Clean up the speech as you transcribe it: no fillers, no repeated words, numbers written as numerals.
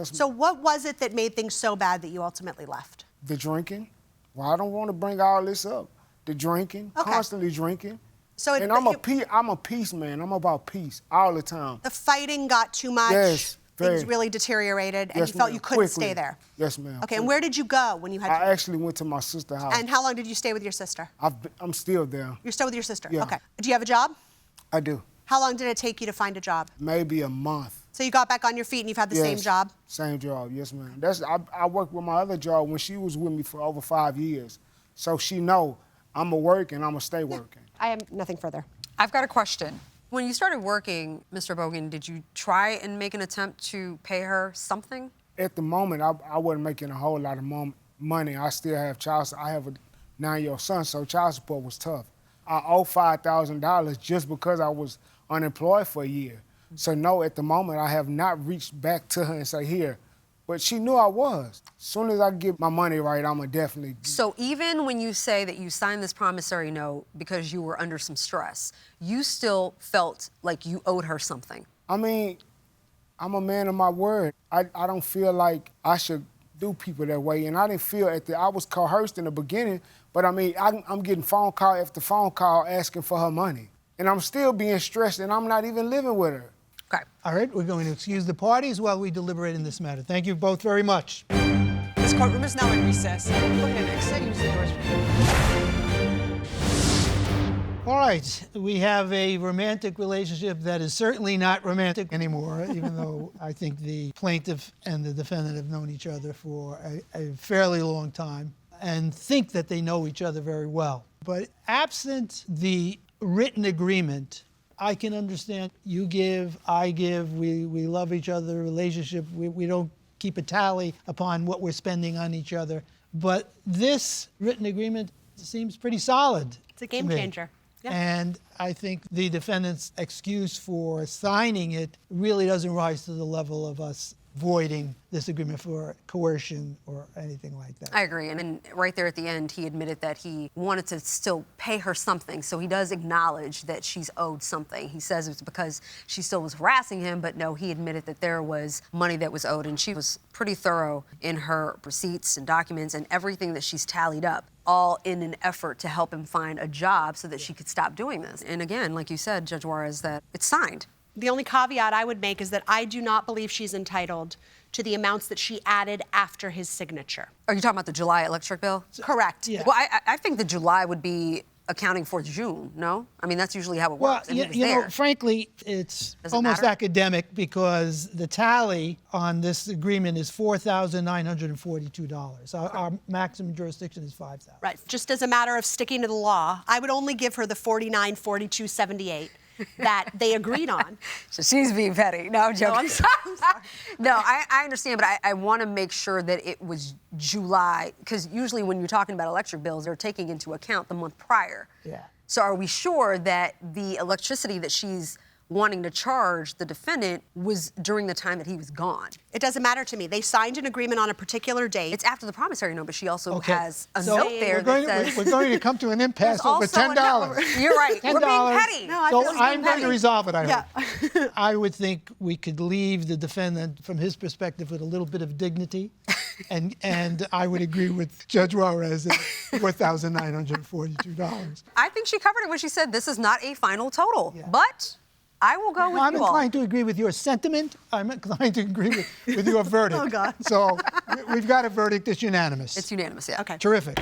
So what was it that made things so bad that you ultimately left? The drinking. Well, I don't want to bring all this up. The drinking, constantly drinking. So and I'm a peace man. I'm about peace all the time. The fighting got too much. Yes. Things really deteriorated, and you felt you couldn't stay there. Yes, ma'am. Okay, and where did you go when you had? I actually went to my sister's house. And how long did you stay with your sister? I'm still there. You're still with your sister? Yeah. Okay. Do you have a job? I do. How long did it take you to find a job? Maybe a month. So you got back on your feet and you've had the same job? Same job, yes, ma'am. I worked with my other job when she was with me for over 5 years. So she know I'ma work and I'ma stay working. I have nothing further. I've got a question. When you started working, Mr. Bogan, did you try and make an attempt to pay her something? At the moment, I wasn't making a whole lot of money. I still have I have a 9-year-old son, so child support was tough. I owe $5,000 just because I was unemployed for a year. So no, at the moment, I have not reached back to her and say, here. But she knew I was. As soon as I get my money right, I'm going to definitely... So even when you say that you signed this promissory note because you were under some stress, you still felt like you owed her something? I mean, I'm a man of my word. I don't feel like I should do people that way. And I didn't feel I was coerced in the beginning, but I mean, I'm getting phone call after phone call asking for her money. And I'm still being stressed, and I'm not even living with her. Okay. All right, we're going to excuse the parties while we deliberate in this matter. Thank you both very much. This courtroom is now in recess. Look at an exit. Use the doors. All right, we have a romantic relationship that is certainly not romantic anymore, even though I think the plaintiff and the defendant have known each other for a fairly long time and think that they know each other very well. But absent the written agreement, I can understand you give, I give, we love each other, relationship, we don't keep a tally upon what we're spending on each other. But this written agreement seems pretty solid. It's a game changer. Yeah. And I think the defendant's excuse for signing it really doesn't rise to the level of us voiding this agreement for coercion or anything like that. I agree. And then right there at the end, he admitted that he wanted to still pay her something. So he does acknowledge that she's owed something. He says it's because she still was harassing him, but no, he admitted that there was money that was owed. And she was pretty thorough in her receipts and documents and everything that she's tallied up, all in an effort to help him find a job so that she could stop doing this. And again, like you said, Judge Juarez, that it's signed. The only caveat I would make is that I do not believe she's entitled to the amounts that she added after his signature. Are you talking about the July electric bill? Correct. Yeah. Well, I think the July would be accounting for June, no? I mean, that's usually how it works. Well, you know, frankly, it's almost academic because the tally on this agreement is $4,942. Our maximum jurisdiction is $5,000. Right. Just as a matter of sticking to the law, I would only give her the $49,42.78 that they agreed on. So she's being petty. No, I'm joking. No, I'm sorry. No, I understand, but I want to make sure that it was July, because usually when you're talking about electric bills, they're taking into account the month prior. Yeah. So are we sure that the electricity that she's wanting to charge the defendant was during the time that he was gone? It doesn't matter to me. They signed an agreement on a particular date. It's after the promissory note, but she also has a So note there that says... We're going to come to an impasse over $10. You're right. $10. We're being petty. No, So I'm going to resolve it, I hope. Yeah. I would think we could leave the defendant, from his perspective, with a little bit of dignity. and I would agree with Judge Juarez at $4,942. I think she covered it when she said this is not a final total, but I will go with I'm you all. inclined to agree with your sentiment. I'm inclined to agree with your verdict. Oh, God. So we've got a verdict that's unanimous. It's unanimous, yeah. Okay. Terrific.